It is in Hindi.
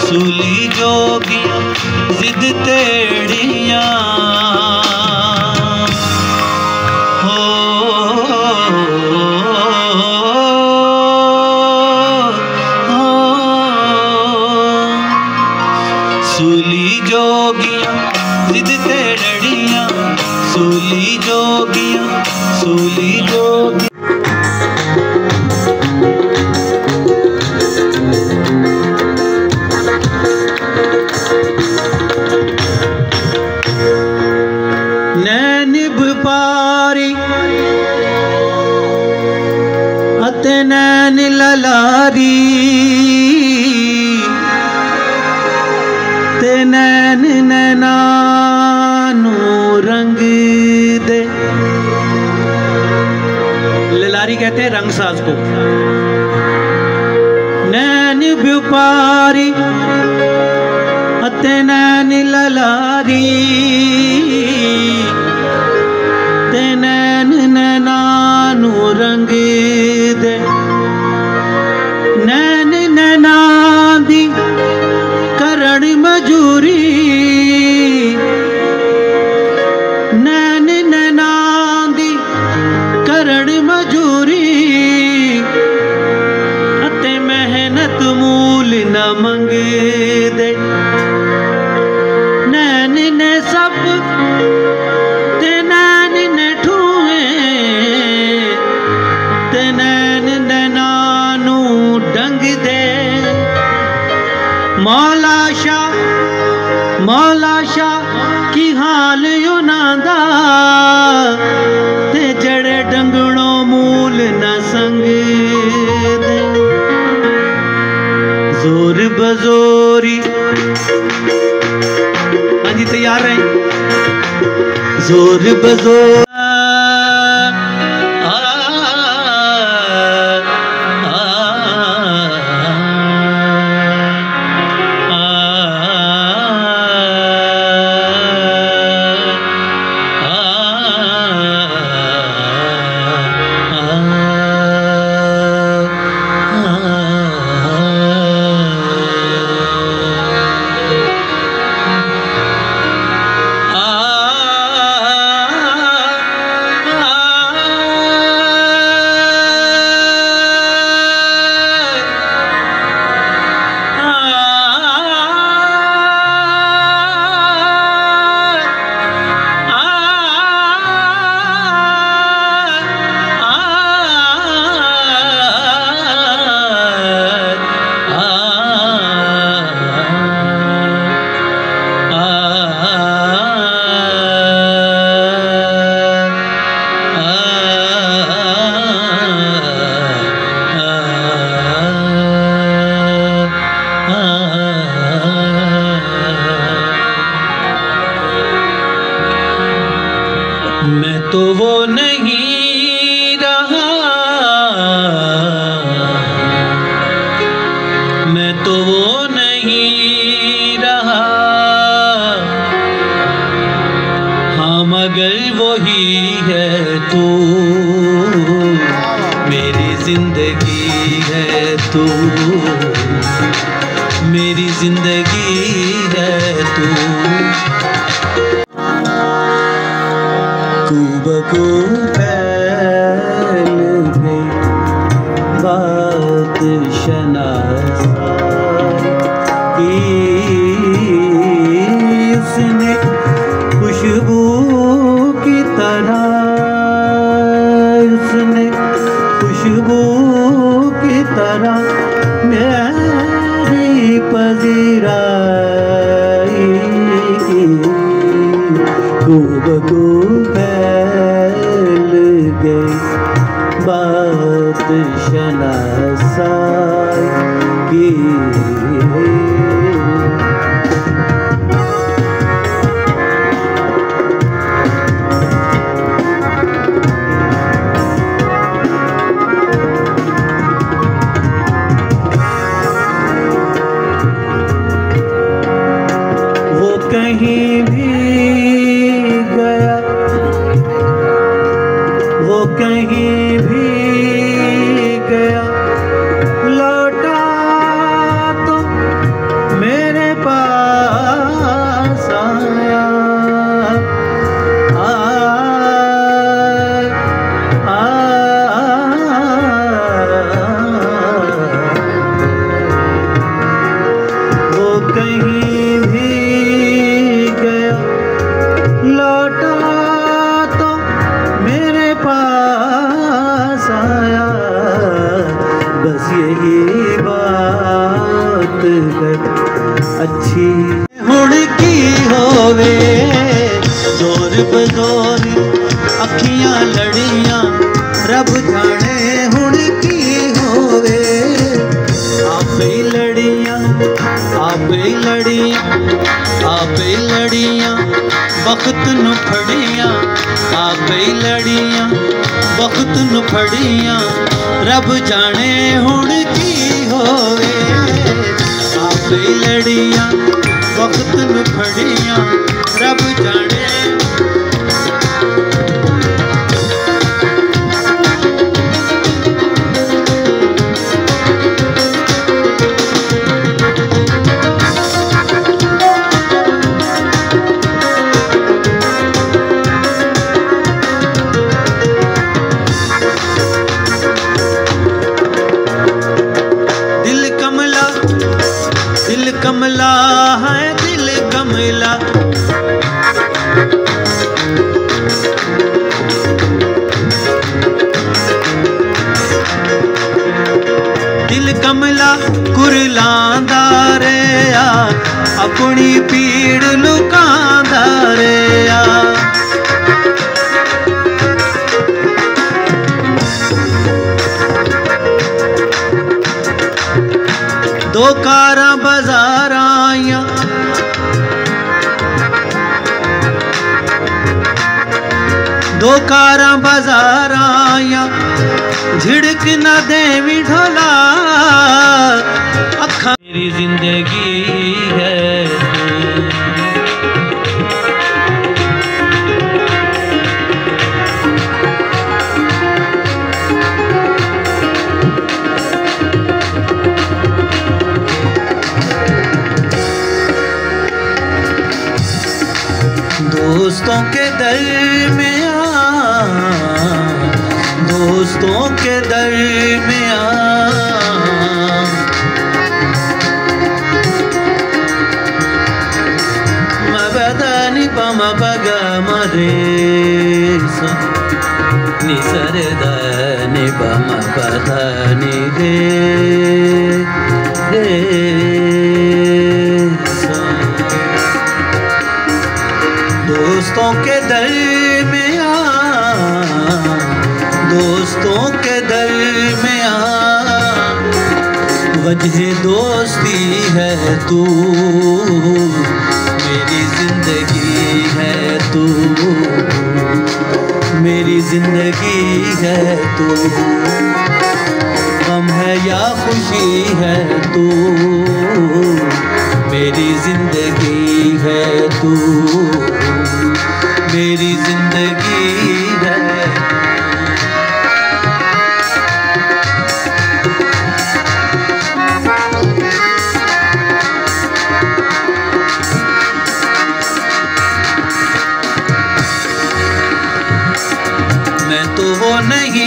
सूली जोगियां जिद तेड़ियां हो सूली जोगियां जिद तेड़ियां सूली जोगियां सूली जोगियां नैन ललारी ते नैन नैनानू रंग दे। ललारी कहते हैं रंग साज को। नैन व्यापारी अते नैन ललारी ते नैन नैनानू रंग दे। नैन नैना दी करण मजूरी नैन नैना दी करण मजूरी अते मेहनत मूल न मंग दे। नैन ने सब ते नैन ने ठूए ते नैन नैनानू डंग दे। मौला शाह की हाल उनादा ते जड़े डंगणों मूल न संग दे। जोर बजोरी हाँ जी तैयार रहे। जोर बजोर मैं तो वो नहीं रहा, मैं तो वो नहीं रहा, हाँ मगर वही है तू, मेरी जिंदगी है तू, मेरी जिंदगी है तू। तू बको फैल गई बात शनासा की, उसने खुशबू की तरह, उसने खुशबू की तरह मेरी पजीराई की। खूब फैल गई बात शनासा की। वो कहीं भी गया, वो कहीं भी गया, लौटा तो बजोर अखियां लड़ियां रब जाने हुण की होवे। आपे लड़ियां आपे लड़ियां आपे लड़ियां वक्त नू फड़ियां। आपे लड़ियां वक्त नू फड़ियां रब जाने हुण की होवे। आपे लड़ियां वक्त नू फड़ियां रब जाने। कमला है दिल कमला दिल कमला कुरलांदा रे आ अपनी पीड़ लुकांदा रे आ। दो कारां बाजार आइयां दो कारां बाजार आइयां झिड़क न देवी ढोला अखा। मेरी जिंदगी है दोस्तों के दरमियां दोस्तों के दरमियां मबदानी पम बगा मरे नि सरदानी पम बदानी रे रे। दोस्तों के दरमियां दोस्तों के दरमियां वजह दोस्ती है तू मेरी जिंदगी है तू मेरी जिंदगी है तू। गम है या खुशी है तू मेरी जिंदगी है तू मेरी जिंदगी है। मैं तो वो नहीं